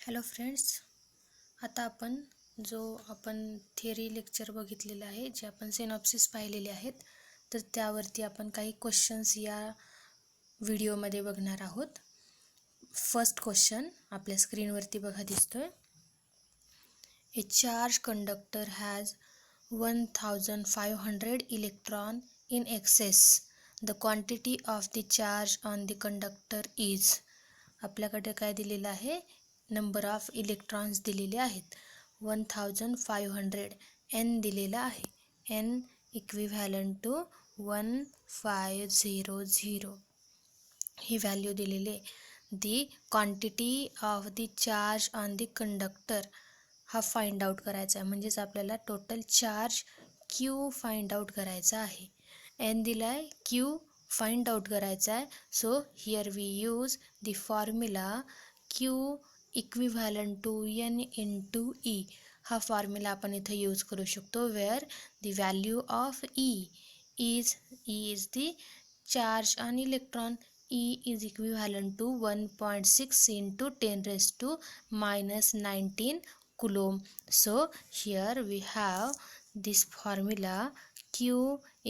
Hello friends, आता आपण theory lecture बघितलेला आहे, जे आपण सिनॉप्सिस पाहिलेले आहेत. तर त्यावरती आपण काही क्वेश्चन्स या व्हिडिओमध्ये बघणार आहोत. फर्स्ट क्वेश्चन आपल्या स्क्रीनवरती बघा दिसतोय. ए charge conductor has 1500 electron in excess. The quantity of the charge on the conductor is. आपल्याकडे काय दिलेलं आहे, नंबर ऑफ इलेक्ट्रॉन्स दिलेले आहेत. 1500 n दिलेला आहे. n इक्विव्हॅलंट टू 1500 ही व्हॅल्यू दिलेली आहे. The quantity of the charge on the conductor हा फाइंड आउट करायचा आहे. म्हणजेच आपल्याला total charge Q find out करायचा आहे. n दिलाय, Q फाइंड आउट करायचा आहे. So here we use the formula Q equivalent to n into E. हा फॉर्म्युला आपण इथं यूज करू शकतो. Where the value of E is the charge on electron. E is equivalent to 1.6 into 10 raised to minus 19 coulomb. So here we have this formula Q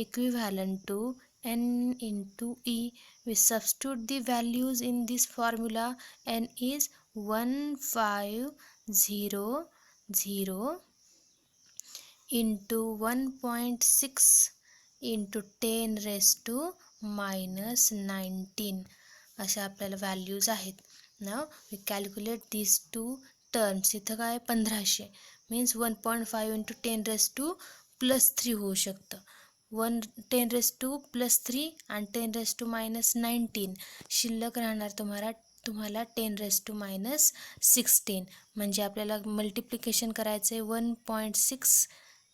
equivalent to n into E. We substitute the values in this formula. N is 1500 into 1.6 into 10 raised to minus 19 अशा आपल्याला values आहेत. Now we calculate this two terms. इथं काय 1500 means 1.5 into 10 raise to +3 होऊ शकतं. 10 raise to +3 आणि 10 raise to -19 शिल्लक राहणार तुम्हाला 10 रेस टू -16. म्हणजे आपल्याला मल्टिप्लिकेशन करायचं आहे 1.6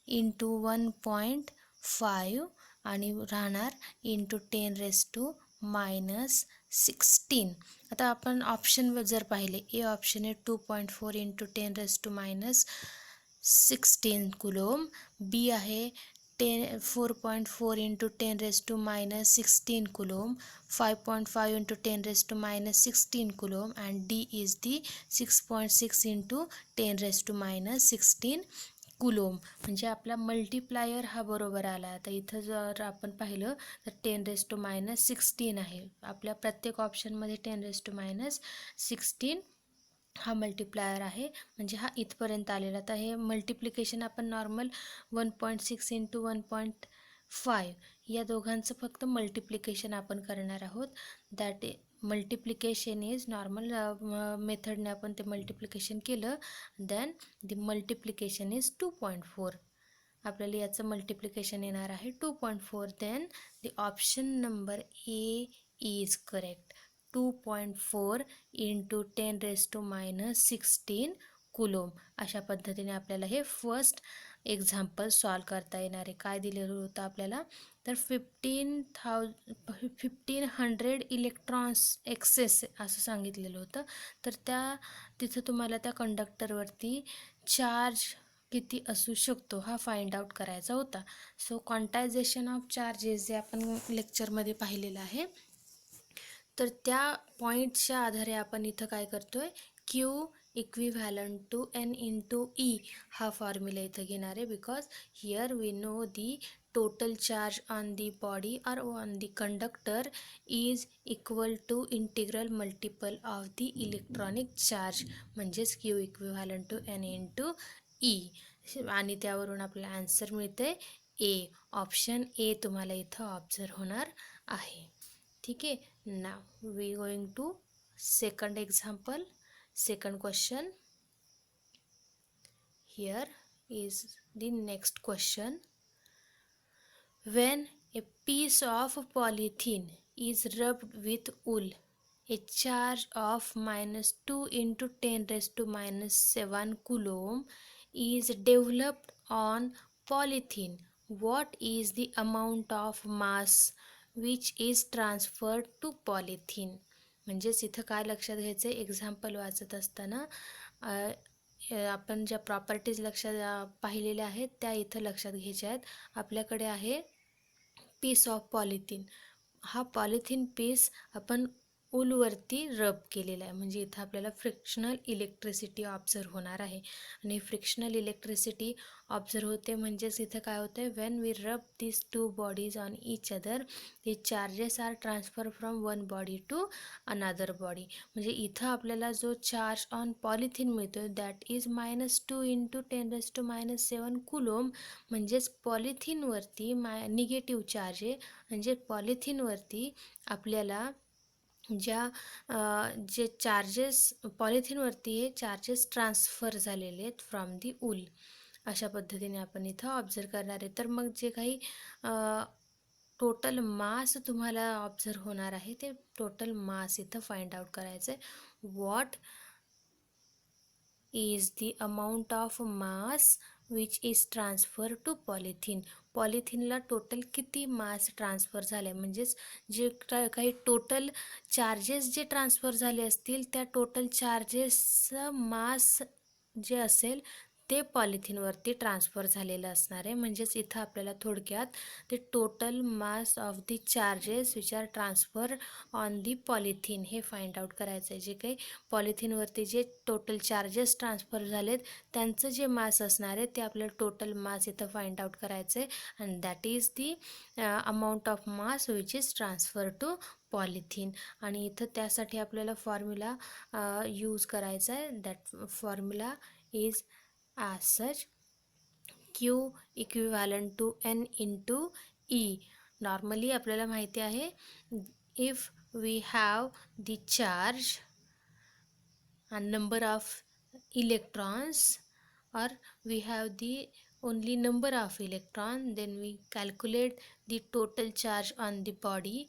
इंटू 1.5 आणि राहणार इंटू 10 रेस टू -16. आता आपण ऑप्शन जर पाहिले, ए ऑप्शन आहे 2.4 into 10 raise to -16 coulomb. B आहे 4.4 into 10 raise to -16 coulomb. 5.5 into 10 raise to -16 coulomb. And D is the 6.6 into 10 raise to -16 coulomb. म्हणजे आपला मल्टिप्लायर हा बरोबर आला. आता इथं जर आपण पाहिलं तर 10 रेस टू -16 आहे. आपल्या प्रत्येक ऑप्शनमध्ये 10 रेस टू -16 हा मल्टिप्लायर आहे. म्हणजे हा इथपर्यंत आलेला. आता हे मल्टिप्लिकेशन आपण नॉर्मल 1.6 इंटू 1.5 या दोघांचं फक्त मल्टिप्लिकेशन आपण करणार आहोत. दॅट मल्टिप्लिकेशन इज नॉर्मल मेथडने आपण ते मल्टिप्लिकेशन केलं. Then the multiplication is 2.4. आपल्याला याचं मल्टिप्लिकेशन येणार आहे 2.4. Then the option number A is correct. 2.4 into 10 raise to -16 coulomb. अशा पद्धतीने आपल्याला हे फर्स्ट एक्झाम्पल सॉल्व करता येणार आहे. काय दिलेलं होतं आपल्याला, तर 1500 इलेक्ट्रॉन्स एक्सेस असं सांगितलेलं होतं. तर तिथं तुम्हाला त्या कंडक्टरवरती चार्ज किती असू शकतो हा फाइंड आउट करायचा होता. सो क्वांटायझेशन ऑफ चार्जेस जे आपण लेक्चरमध्ये पाहिलेलं आहे, तर त्या पॉईंटच्या आधारे आपण इथं काय करतोय, Q equivalent to n into E हा फॉर्म्युला इथं घेणार आहे. Because here we know the total charge on the body or on the conductor is equal to integral multiple of the electronic charge. म्हणजेच Q equivalent to n into E. आणि त्यावरून आपल्याला answer मिळते ए. Option A तुम्हाला इथं observe होणार आहे. ठीक आहे. Now we going to second example, second question. Here is the next question. When a piece of polythene is rubbed with wool, a charge of -2 into 10 raised to -7 coulomb is developed on polythene. What is the amount of mass which is transferred to polythene? म्हणजेच इथं काय लक्षात घ्यायचं आहे, example वाचत असताना आपण ज्या प्रॉपर्टीज लक्षात पाहिलेल्या आहेत त्या इथं लक्षात घ्यायच्या आहेत. आपल्याकडे आहे पीस ऑफ पॉलिथिन. हा पॉलिथिन पीस आपण ऊलवरती रब केलेला आहे, म्हणजे इथं आपल्याला फ्रिक्शनल इलेक्ट्रिसिटी ऑब्झर्व होणार आहे. आणि फ्रिक्शनल इलेक्ट्रिसिटी ऑब्झर्व होते म्हणजेच इथं काय होतं, when we rub this two bodies on each other the charges are transfer from one body to another body. म्हणजे इथं आपल्याला जो चार्ज ऑन पॉलिथिन मिळतो दॅट इज -2 × 10⁻⁷ कुलोम. म्हणजेच पॉलिथिनवरती निगेटिव्ह चार्ज आहे, म्हणजे पॉलिथिनवरती आपल्याला जे चार्जेस पॉलिथिनवरती हे चार्जेस ट्रान्सफर झालेले आहेत फ्रॉम दी ऊल. अशा पद्धतीने आपण इथं ऑब्झर्व करणार आहे. तर मग जे काही टोटल मास तुम्हाला ऑब्झर्व होणार आहे ते टोटल मास इथं फाइंड आउट करायचं आहे. What is the amount of mass which is transferred to polythene. पॉलिथिनला टोटल किती मास ट्रान्सफर झाले, म्हणजेच जे काही टोटल चार्जेस जे ट्रान्सफर झाले असतील त्या टोटल चार्जेसचं मास जे असेल ते पॉलिथिनवरती ट्रान्सफर झालेलं असणार आहे. म्हणजेच इथं आपल्याला थोडक्यात ते total mass of the charges which are transfer on the polythene हे फाइंड आउट करायचं आहे. जे काही पॉलिथिनवरती जे टोटल चार्जेस ट्रान्सफर झालेत त्यांचं जे मास असणार आहे ते आपल्याला टोटल मास इथं फाइंड आउट करायचं आहे. And that is the amount of mass which is transfer to polythene. आणि इथं त्यासाठी आपल्याला फॉर्म्युला यूज करायचा आहे. That formula is as such, Q equivalent to N into E. Normally आपल्याला माहिती आहे, if we have the charge and number of electrons or we have the only number of electron, then we calculate the total charge on the body.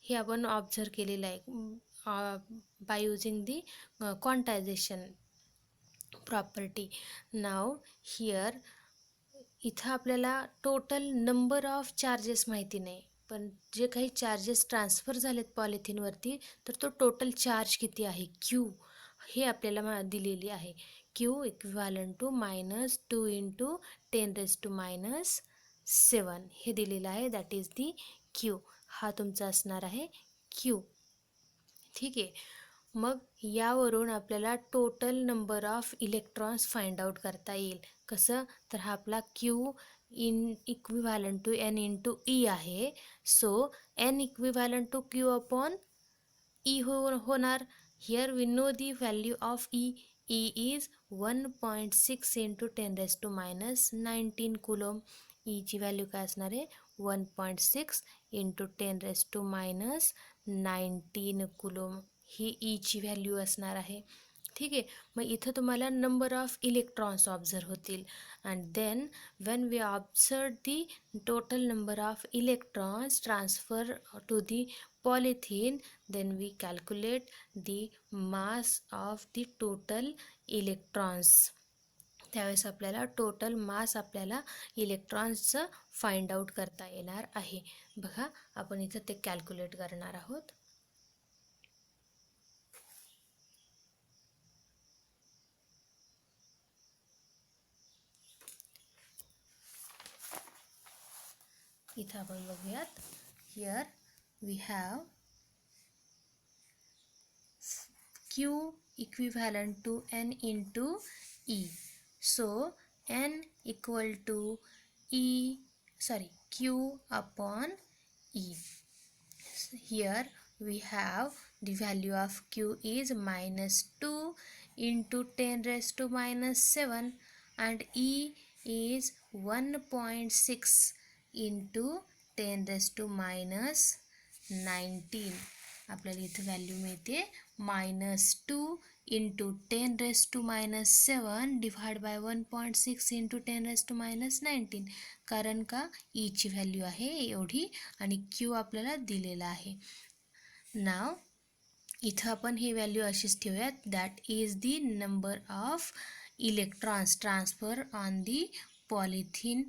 हे आपण observe केलेलं आहे by using the quantization property. Now here इथं आपल्याला total number of charges माहिती नाही, पण जे काही चार्जेस ट्रान्सफर झालेत पॉलिथिनवरती तर तो टोटल चार्ज किती आहे Q हे आपल्याला दिलेली आहे. Q इक्विव्हॅलंट टू -2 × 10⁻⁷ हे दिलेलं आहे. That is the Q. हा तुमचा असणार आहे Q. ठीक आहे. मग यावरून आपल्याला total number of electrons find out करता येईल. कसं, तर हा आपला Q equivalent to N × E आहे. So N equivalent to Q upon E होणार. Here we know the value of E. E is 1.6 × 10⁻⁹ coulomb. E ची व्हॅल्यू काय असणार आहे 1.6 × 10⁻⁹ कुलोम ही E ची व्हॅल्यू असणार आहे. ठीक आहे. मग इथं तुम्हाला नंबर ऑफ इलेक्ट्रॉन्स ऑब्झर्व होतील. And then when we observe the total number of electrons transfer to the polythene, then we calculate the mass of the total electrons. त्यावेळेस आपल्याला टोटल मास आपल्याला इलेक्ट्रॉन्सचं फाइंड आउट करता येणार आहे. बघा आपण इथं ते कॅल्क्युलेट करणार आहोत. इथं आपण बघूयात. Here we have Q equivalent to N into E. So N equal to Q upon E. Here we have the value of Q is -2 × 10⁻⁷ and E is 1.6 × 10⁻⁹. आपल्याला इथं व्हॅल्यू मिळते -2 × 10⁻⁷ डिवाइड बाय 1.6 × 10⁻⁹. कारण का E ची value आहे एवढी आणि Q आपल्याला दिलेला आहे. नाव इथं आपण ही व्हॅल्यू अशीच ठेवूयात. That is the number of electrons transfer on the polythene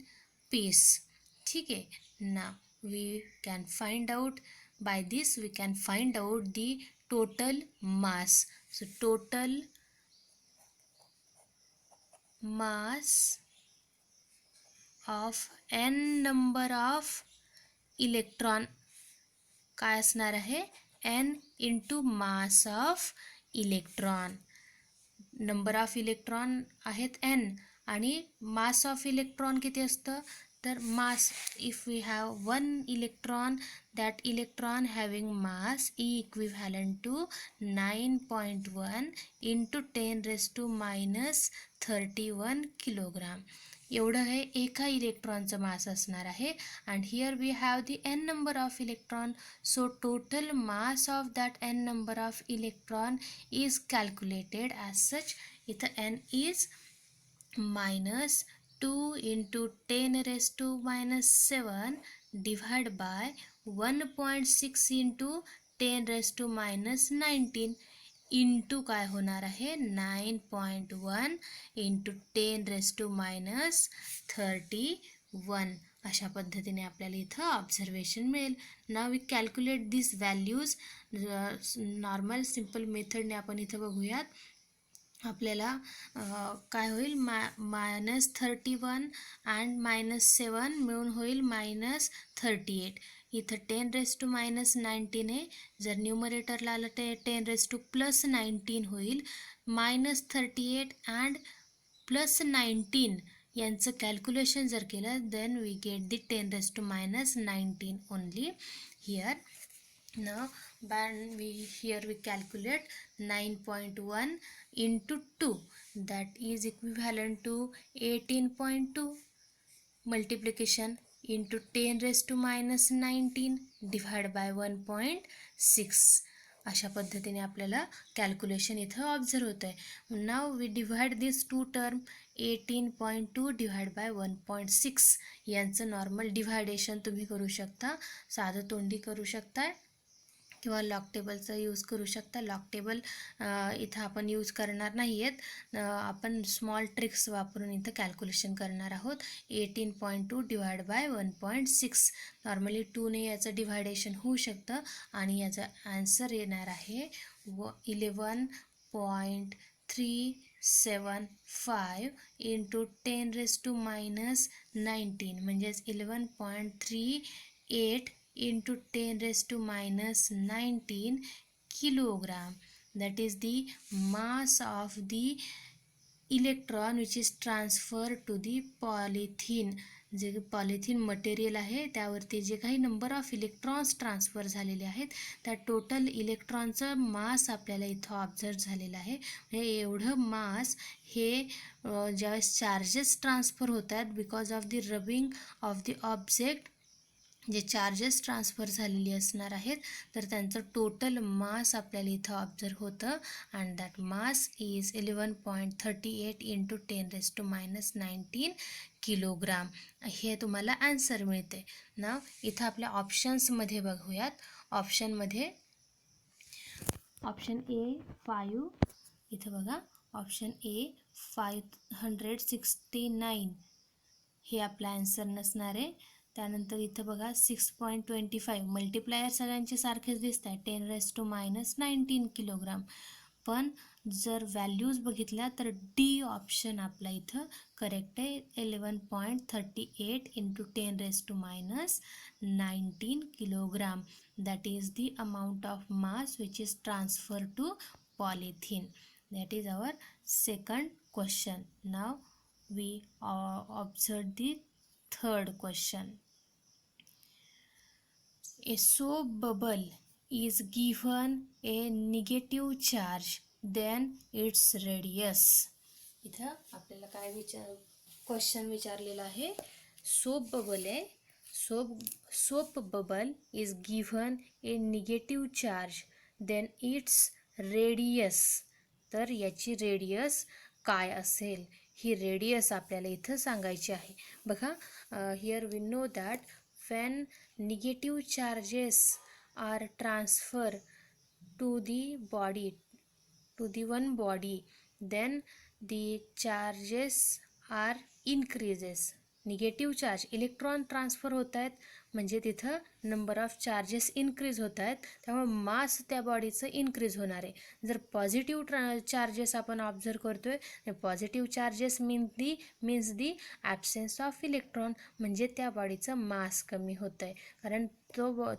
piece. ठीक आहे. Now we can find out, by this we can find out the total mass. So total mass of n number of electron काय असणार आहे n into mass of electron. Number of electron आहेत n आणि mass of electron किती असतं, तर mass if we have one electron, that electron having mass equivalent to 9.1 into 10⁻³ kilogram. एवढं हे एका इलेक्ट्रॉनचं मास असणार आहे. And here we have the n number of electron, so total mass of that n number of electron is calculated as such. इथं n is -2 into 10⁻⁻7 divided by 1.6 into 10⁻⁻19 into काय होणार आहे 9.1 इंटू 10⁻31. अशा पद्धतीने आपल्याला इथं ऑब्झर्वेशन मिळेल. Now we calculate this values. Normal simple मेथडने आपण इथं बघूयात. आपल्याला काय होईल -31 अँड -7 मिळून होईल -38. इथं 10⁻⁻19 आहे. जर न्यूमरेटरला आलं ते 10⁻+19 होईल. -38 अँड +19 यांचं कॅल्क्युलेशन जर केलं then we get the 10⁻⁻19 only here. Now here we calculate 9.1 into 2, that is equivalent to 18.2. Multiplication into 10⁻⁻19 divided by 1.6. अशा पद्धतीने आपल्याला कॅल्क्युलेशन इथं ऑब्झर्व होत आहे. Now we divide this two term 18.2 divide by 1.6. यांचं नॉर्मल डिव्हायडेशन तुम्ही करू शकता. साधं तोंडी करू शकता किंवा लॉग टेबलचा यूज करू शकता. लॉग टेबल इथं आपण यूज करणार नाही आहेत. आपण स्मॉल ट्रिक्स वापरून इथं कॅल्क्युलेशन करणार आहोत. 18.2 डिवाइड बाय 1.6. नॉर्मली 2ने याचं डिव्हायडेशन होऊ शकतं आणि याचा आन्सर येणार आहे 11.375 इंटू 10⁻⁻19 म्हणजेच 11.38 into 10⁻⁻19 kilogram. That is the mass of the electron which is transferred to the polythene. जे पॉलिथिन मटेरियल आहे त्यावरती जे काही नंबर ऑफ इलेक्ट्रॉन्स ट्रान्सफर झालेले आहेत त्या टोटल इलेक्ट्रॉनचं मास आपल्याला इथं ऑब्झर्व झालेलं आहे. म्हणजे एवढं मास हे ज्यावेळेस चार्जेस ट्रान्सफर होतात because of the rubbing of the object, जे चार्जेस ट्रान्सफर झालेली असणार आहेत तर त्यांचं टोटल मास आपल्याला इथं ऑब्झर्व होतं. And that mass is 11.38 into 10⁻⁻19 kilogram. हे तुम्हाला आन्सर मिळते ना. इथं आपल्या ऑप्शन्समध्ये बघूयात. ऑप्शनमध्ये ऑप्शन ए 5, इथं बघा ऑप्शन ए 569 हे आपला आन्सर नसणार आहे. त्यानंतर इथं बघा 6.25 मल्टिप्लायर सगळ्यांचे सारखेच दिसत आहे 10⁻⁻19 किलोग्राम. पण जर व्हॅल्यूज बघितल्या तर डी ऑप्शन आपला इथं करेक्ट आहे. 11.38 into 10⁻⁻19 kilogram. That is the amount of mass which is transfer to polythene. That is our second question. Now we observe the third question. A soap bubble is given a negative charge, then its radius. इथं आपल्याला काय question विचारलेला आहे. Soap bubble आहे. Soap bubble is given a negative charge then its radius. तर याची radius काय असेल ही रेडियस आपल्याला इथं सांगायची आहे. बघा here we know that when negative charges are transferred to the body, to the one body, then the charges are increases. Negative charge electron transfer होत आहेत म्हणजे तिथं नंबर ऑफ चार्जेस इन्क्रीज होत आहेत त्यामुळे मास त्या बॉडीचं इन्क्रीज होणार आहे. जर पॉझिटिव्ह चार्जेस आपण ऑब्झर्व करतोय positive charges means the absence of electron म्हणजे त्या बॉडीचं मास कमी होतं आहे कारण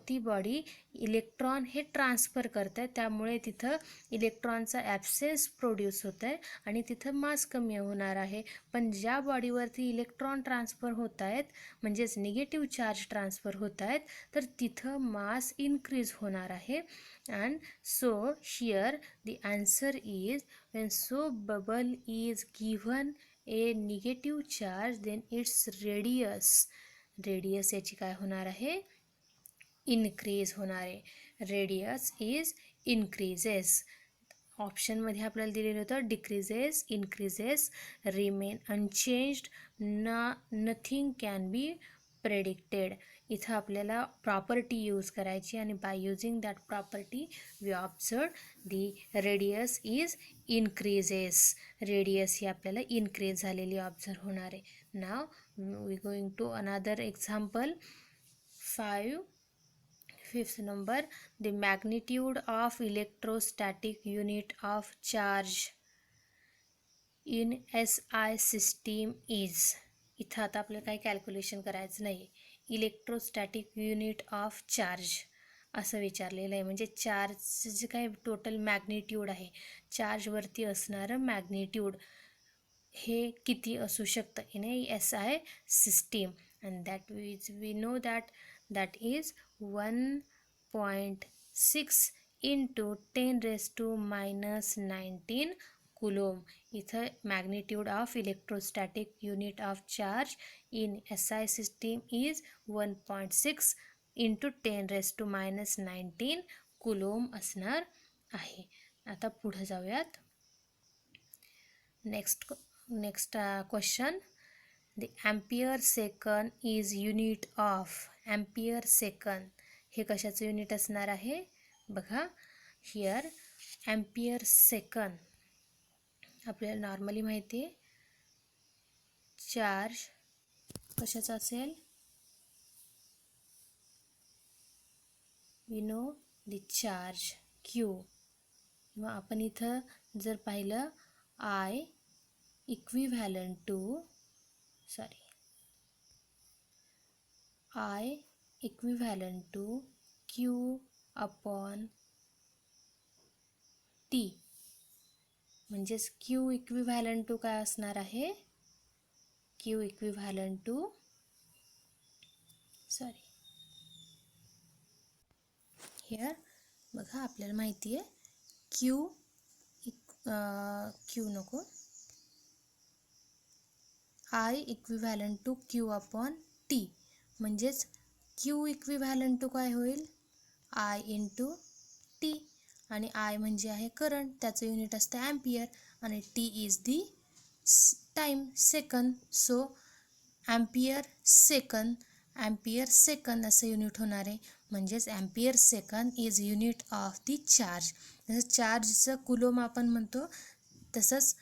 ती बॉडी इलेक्ट्रॉन हे ट्रान्सफर करत आहे, त्यामुळे तिथं इलेक्ट्रॉनचा ॲब्सेन्स प्रोड्यूस होत आहे आणि तिथं मास कमी होणार आहे. पण ज्या बॉडीवरती इलेक्ट्रॉन ट्रान्सफर होत आहेत, म्हणजेच निगेटिव्ह चार्ज ट्रान्सफर होत आहेत, तर तिथं मास इन्क्रीज होणार आहे. And so here the answer is when so bubble is given a negative charge then its radius याची काय होणार आहे, इनक्रीज होणार आहे. Radius is increases. ऑप्शनमध्ये आपल्याला दिलेलं होतं decreases, increases, remain unchanged, nothing can be predicted. इथं आपल्याला प्रॉपर्टी यूज करायची आणि by using that property we observe the radius is increases. Radius ही आपल्याला इनक्रीज झालेली ऑब्झर्व होणार आहे. Now we going to another example. 5th number, the magnitude of electrostatic unit of charge in SI system is. इथं आता आपल्याला काही calculation करायचं नाही. इलेक्ट्रोस्टॅटिक युनिट ऑफ चार्ज असं विचारलेलं आहे, म्हणजे चार्जचं जे काही टोटल मॅग्निट्यूड आहे, चार्जवरती असणारं मॅग्निट्यूड हे किती असू शकतं in a SI system. And that we know that is 1.6 into 10⁻⁻19 coulomb. इथं magnitude of electrostatic unit of charge in SI system is 1.6 into 10⁻⁻19 coulomb असणार आहे. आता पुढे जाऊयात. Next question. The ampere second is unit of. ampere second हे कशाचं unit असणार आहे बघा. हिअर ampere second आपल्याला नॉर्मली माहिती आहे चार्ज कशाचा असेल, we know the charge Q. किंवा आपण इथं जर पाहिलं I equivalent to I equivalent to Q upon T. म्हणजेच Q इक्विव्हॅलंट टू काय असणार आहे, Q इक्विव्हॅलंट टू हिअर बघा आपल्याला माहिती आहे Q नको, I equivalent to Q upon T. म्हणजेच Q इक्विव्हॅलंट टू काय होईल, I इंटू T. आणि I म्हणजे आहे करंट, त्याचं युनिट असतं ॲम्पियर, आणि T is the time second. So ampere second असं युनिट होणार आहे. म्हणजेच ampere second is unit of the charge. जसं चार्जचं कुलोम आपण म्हणतो, तसंच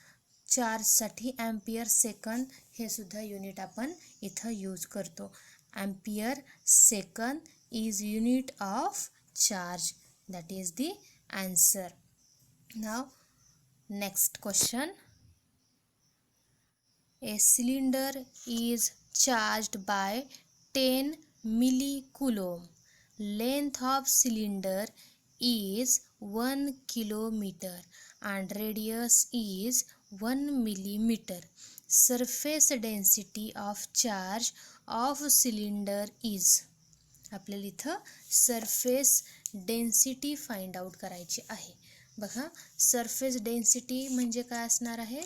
चार्जसाठी ॲम्पियर सेकंद हे सुद्धा युनिट आपण इथं यूज करतो. Ampere second is unit of charge. That is the answer. Now next question. A cylinder is charged by 10 millicoulomb. Length of cylinder is 1 kilometer and radius is 1 millimeter. Surface density of charge of cylinder is. आपल्याला इथं surface density find out करायची आहे. बघा surface density म्हणजे काय असणार आहे,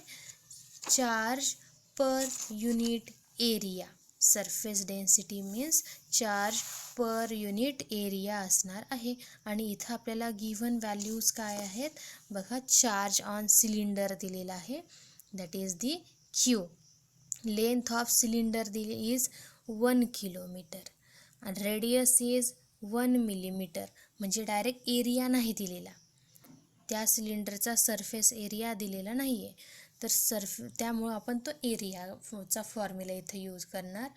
charge per unit area. Surface density means charge per unit area असणार आहे. आणि इथं आपल्याला गिव्हन व्हॅल्यूज काय आहेत बघा. चार्ज ऑन सिलेंडर दिलेला आहे, that is the Q. Length of cylinder दिली इज 1 किलोमीटर आणि रेडियस इज 1 मिलीमीटर. म्हणजे डायरेक्ट एरिया नाही दिलेला, त्या सिलेंडरचा सरफेस एरिया दिलेला नाही आहे. तर त्यामुळं आपण तो एरियाचा फॉर्म्युला इथे यूज करणार,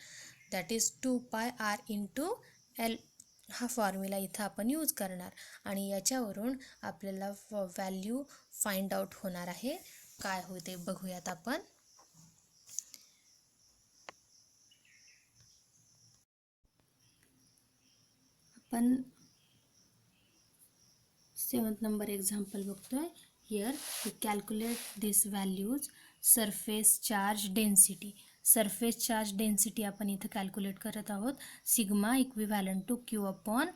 that is 2πr into L. हा फॉर्म्युला इथं आपण यूज करणार आणि याच्यावरून आपल्याला व्हॅल्यू फाइंड आउट होणार आहे. काय होते बघूयात आपण. पण 7th नंबर एक्झाम्पल बघतोय. Here we calculate this values. Surface charge density. Surface charge density आपण इथं कॅल्क्युलेट करत आहोत. Sigma equivalent to Q upon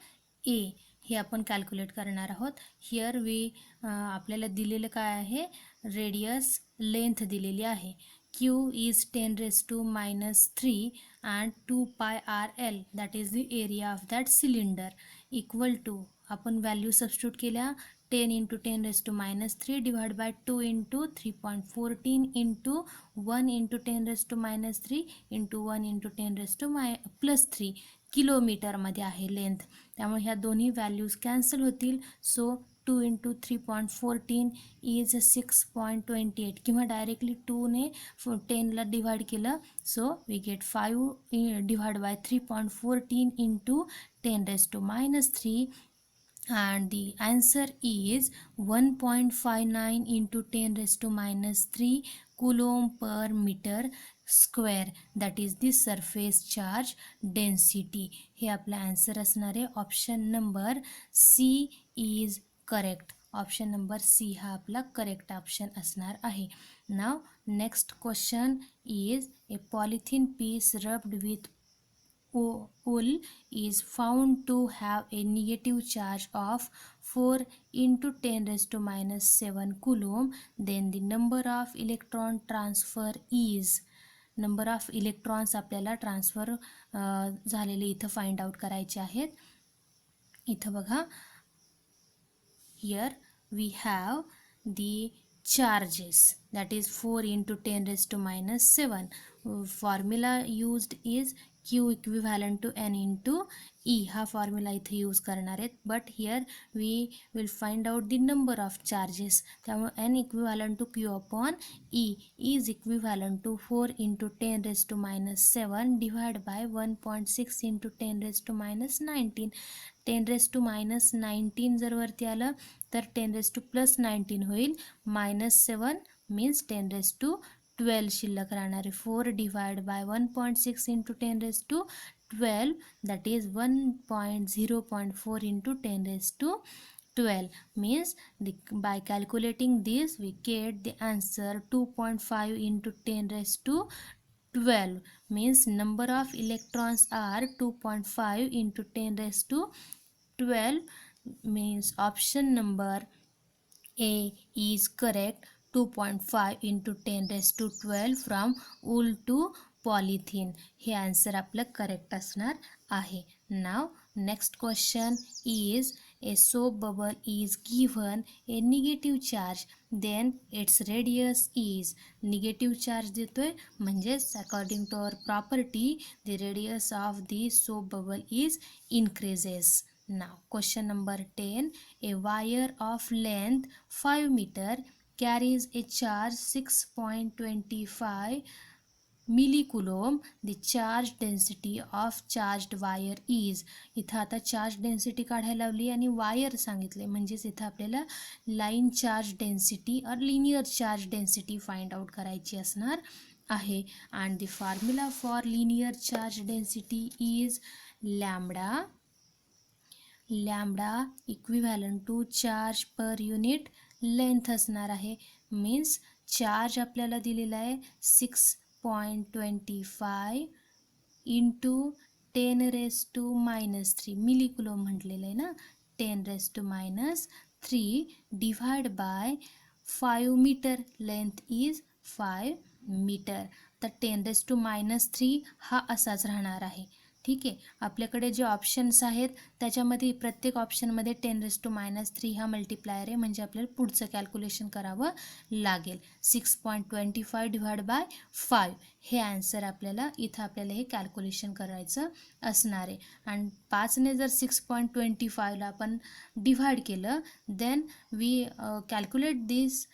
A हे आपण कॅल्क्युलेट करणार आहोत. हिअर आपल्याला दिलेलं काय आहे, रेडियस लेंथ दिलेली आहे. Q is 10 raised to minus 3 and 2 pi RL, that is the area of that cylinder, equal to, आपण व्हॅल्यू सबस्टिट्यूट केल्या, 10 into 10 raised to minus 3 divided by 2 into 3.14 into 1 into 10 raised to minus 3 into 1 into 10 raised to plus 3 किलोमीटरमध्ये आहे length. त्यामुळे ह्या दोन्ही values cancel होतील. So 2 into 3.14 is 6.28, किंवा directly 2ने 10ला डिवाइड केलं. So we get 5 divide by 3.14 into 10 raised to minus 3, and the answer is 1.59 into 10 raised to minus 3 coulomb per meter square, that is the surface charge density. हे आपला answer असणार आहे. Option number C is correct. Option number C हा आपला correct option असणार आहे. Now next question is, a polythene piece rubbed with wool is found to have a negative charge of 4 into 10 raised to minus 7 coulomb. Then the number of electron transfer is, number of electrons आपल्याला transfer झालेले इथं find out करायचे आहेत. इथं बघा, here we have the charges, that is 4 into 10 raised to minus 7. Formula used is Q equivalent to N into E. हा formula इथे use करणार आहेत. But here we will find out the number of charges. त्यामुळे N equivalent to Q upon E is equivalent to 4 into 10 raised to minus 7 divide by 1.6 into 10 raised to minus 19. 10 raised to minus 19 जर वरती आलं तर 10 raised to plus 19 होईल. minus 7 means 10 raised to 12 शिल्लक राहणार आहे. 4 divide by 1.6 into 10 raised to 12, that is 0.4 into 10 raised to 12, means by calculating this we get the answer 2.5 into 10 raised to 12, means number of electrons are 2.5 into 10 raised to 12, means option number A is correct. 2.5 into 10 raised to 12 from wool to polythene. हे answer आपलं correct असणार आहे. Now next question is, a soap bubble is given a negative charge, then its radius is. Negative charge देतोय म्हणजेच according to our property the radius of the soap bubble is increases. Now question number 10, a wire of length 5 meter carries a charge 6.25 millicoulomb. The charge density of charged wire is. इथं आता charge density काढायला लावली आणि wire सांगितले, म्हणजेच इथं आपल्याला line charge density और linear charge density find out करायची असणार आहे. And the formula for linear charge density is lambda. Lambda equivalent to charge per unit length असणार आहे. मीन्स चार्ज आपल्याला दिलेला आहे 6.25 into 10 raised to minus 3 millicoulomb म्हटलेलं आहे ना. 10 raised to minus 3 divide by 5 metre. Length is 5 metre. तर 10 raised to minus 3 हा असाच राहणार आहे. ठीक आहे. आपल्याकडे जे ऑप्शन्स आहेत त्याच्यामध्ये प्रत्येक ऑप्शनमध्ये 10 raised to minus 3 हा मल्टिप्लायर आहे, म्हणजे आपल्याला पुढचं कॅल्क्युलेशन करावं लागेल. 6.25 डिवाइड बाय 5 हे आन्सर आपल्याला इथं आपल्याला हे कॅल्क्युलेशन करायचं असणार आहे. आणि 5ने जर 6.25ला आपण डिवाइड केलं then we calculate this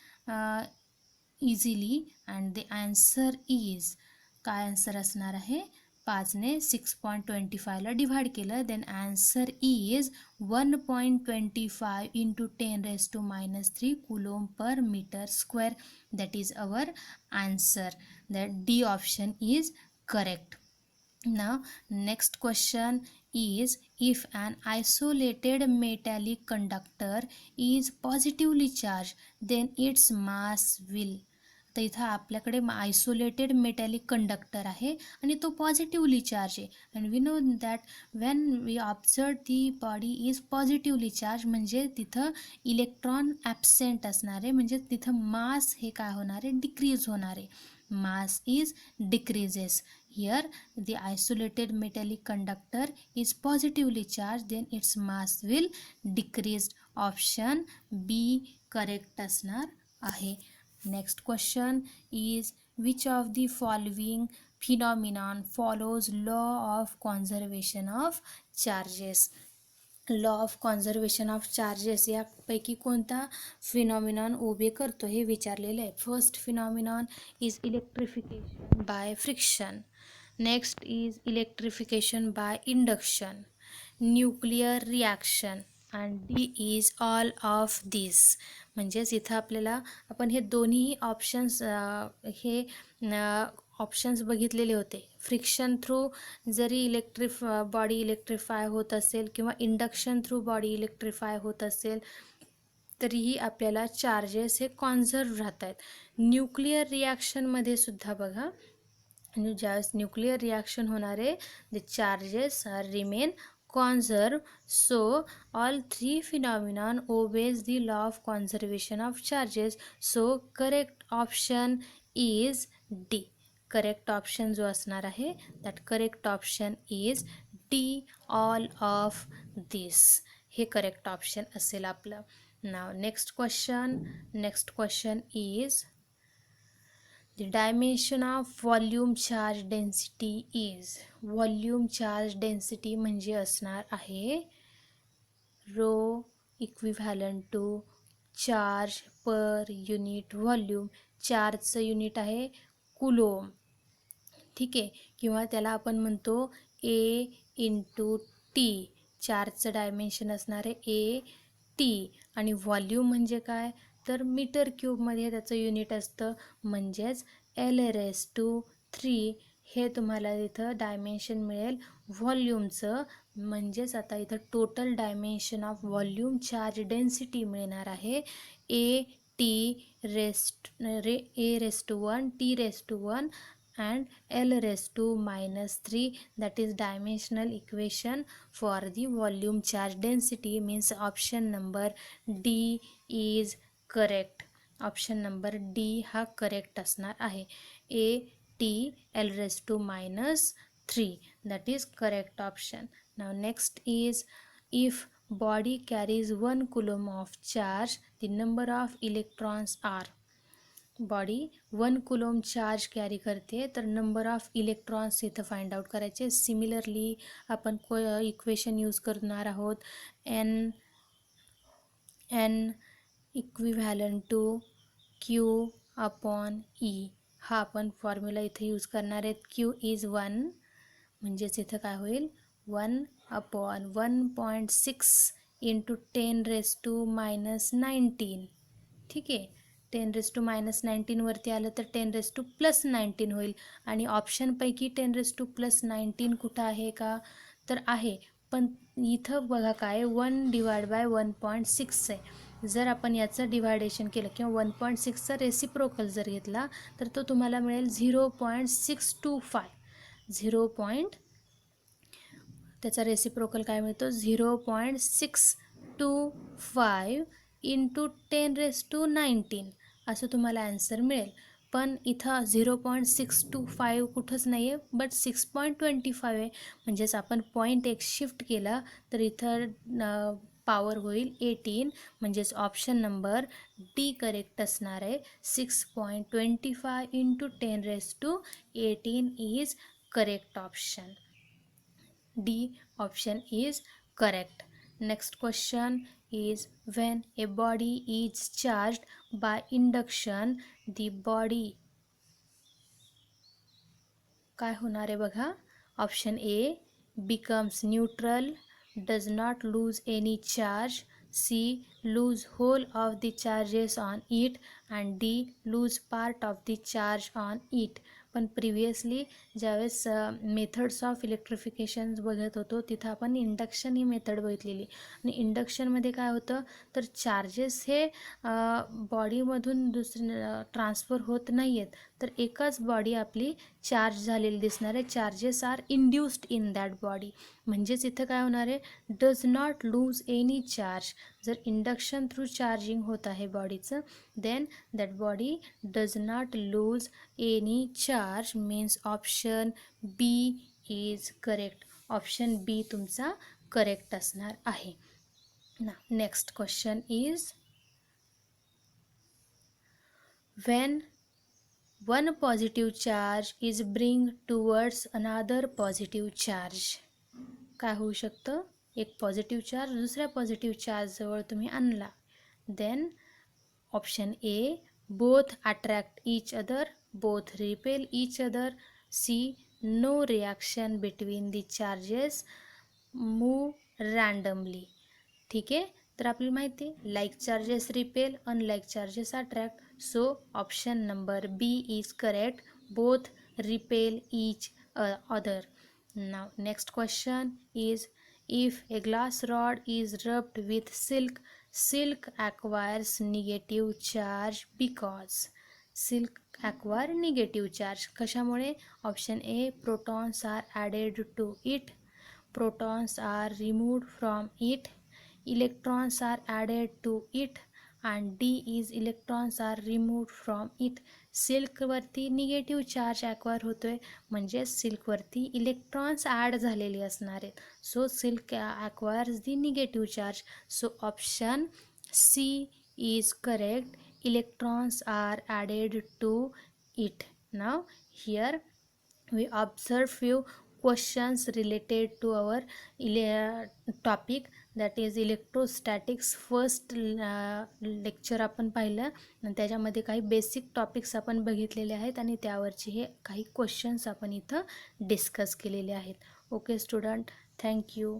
easily and the answer is, काय आन्सर असणार आहे, 5ने 6.25ला डिवाइड केलं then answer is 1.25 into 10 raised to minus 3 coulomb per meter square. That is our answer. That D option is correct. Now next question is if an isolated metallic conductor is positively charged, then its mass will. तर इथं आपल्याकडे isolated metallic conductor आहे आणि तो positively charge आहे. And we know that when we observe the body is positively charge म्हणजे तिथं electron absent असणार आहे, म्हणजे तिथं मास हे काय होणार आहे, डिक्रीज होणार आहे. Mass is decreases. Here the isolated metallic conductor is positively charged, then its mass will decrease. Option B correct असणार आहे. Next question is which of the following phenomenon follows law of conservation of charges? Law of conservation of charges यापैकी कोणता phenomenon उभे करतो हे विचारलेलं आहे. First phenomenon is electrification by friction. Next is electrification by induction, nuclear reaction and D is all of this. म्हणजेच इथं आपल्याला आपण हे दोन्ही ऑप्शन्स ऑप्शन्स बघितलेले होते. फ्रिक्शन थ्रू जरी बॉडी इलेक्ट्रिफाय होत असेल किंवा इंडक्शन थ्रू बॉडी इलेक्ट्रिफाय होत असेल तरीही आपल्याला चार्जेस हे कॉन्झर्व राहत आहेत. न्यूक्लिअर रिॲक्शनमध्ये सुद्धा बघा, ज्यावेळेस न्यूक्लिअर रिॲक्शन होणार आहे the charges are remain conserve. So all three phenomenon obeys the law of conservation of charges. So correct option is D. Correct option जो असणार आहे that correct option is D, all of this. हे correct option असेल आपलं. Now next question is the dimension of volume charge density is. Volume charge density म्हणजे असणार आहे rho equivalent to charge per unit volume. चार्जचं unit आहे coulomb, ठीक आहे, किंवा त्याला आपण म्हणतो ए इंटू टी. चार्जचं डायमेन्शन असणार आहे ए टी आणि व्हॉल्यूम म्हणजे काय तर मीटर क्यूबमध्ये त्याचं युनिट असतं, म्हणजेच L⁻³ हे तुम्हाला इथं डायमेन्शन मिळेल व्हॉल्यूमचं. म्हणजेच आता इथं total dimension of volume charge density मिळणार आहे A⁻1 T⁻1 and L⁻⁻3. that is dimensional equation for the volume charge density. means option number D is correct. Option number D हा करेक्ट असणार आहे. ATL⁻³ that is correct option. now next is if body carries 1 coulomb of charge, the number of electrons are. Body 1 coulomb charge carry करते तर number of electrons इथं find out करायचे. Similarly आपण equation use करणार आहोत N equivalent to Q upon E. हा आपण formula इथे यूज करणार आहेत. क्यू इज 1 म्हणजेच इथं काय होईल 1/1.6 इंटू 10⁻⁻19. ठीक आहे, 10⁻⁻19 वरती आलं तर 10⁻+19 होईल. आणि ऑप्शनपैकी 10⁻+19 कुठं आहे का तर आहे, पण इथं बघा काय 1/1.6 आहे. जर आपण याचं डिवायडेशन केलं किंवा 1.6चा रेसिप्रोकल जर घेतला तर तो तुम्हाला मिळेल 0.625. त्याचा रेसिप्रोकल काय मिळतो 0.625 इंटू 10⁻19 असं तुम्हाला ॲन्सर मिळेल. पण इथं 0.625 कुठंच नाही आहे बट 6.25 आहे. म्हणजेच आपण पॉईंट एक शिफ्ट केला तर इथं पॉवर होईल 18. म्हणजेच ऑप्शन नंबर डी करेक्ट असणार आहे. 6.25 into 10⁻18 is correct option. D option is correct. Next question is when a body is charged by induction, the body काय होणार आहे बघा. Option A becomes neutral, does not lose any charge, C lose whole of the charges on it and D lose part of the charge on it. पण previously ज्यावेळेस methods of electrification बघत होतो तिथं आपण इंडक्शन ही method बघितलेली. आणि इंडक्शनमध्ये काय होतं तर चार्जेस हे बॉडीमधून ट्रान्सफर होत नाही आहेत, तर एकच बॉडी आपली चार्ज झालेली दिसणार आहे. Charges are induced in that body. म्हणजेच इथं काय होणार आहे, does not lose any charge. जर इंडक्शन थ्रू चार्जिंग होत आहे बॉडीचं, then that body does not lose any charge. Means option B is correct. Option B तुमचा करेक्ट असणार आहे. ना next question is, when one positive charge is bring towards another positive charge. काय होऊ शकतं, एक पॉझिटिव्ह चार्ज दुसऱ्या positive चार्जजवळ तुम्ही आणला, then option A both attract each other, both repel each other, C no reaction between the charges, move randomly. ठीक आहे, तर आपल्याला माहिती आहे like charges repel, unlike charges attract. So option number B is correct. Both repel each other. Now next question is, if a glass rod is rubbed with silk, silk acquires negative charge because. Silk acquire negative charge कशामुळे? Option A protons are added to it, protons are removed from it, electrons are added to it, and D is electrons are removed from it. सिल्कवरती negative charge acquire होतो आहे, म्हणजे सिल्कवरती electrons add झालेले असणार आहेत. So silk acquires the negative charge. So option C is correct. Electrons are added to it. Now here we observe few questions related to our topic, that is electrostatics. First lecture आपण पाहिलं आणि त्याच्यामध्ये काही basic topics आपण बघितलेले आहेत आणि त्यावरचे हे काही क्वेश्चन्स आपण इथं डिस्कस केलेले आहेत. Okay student, thank you.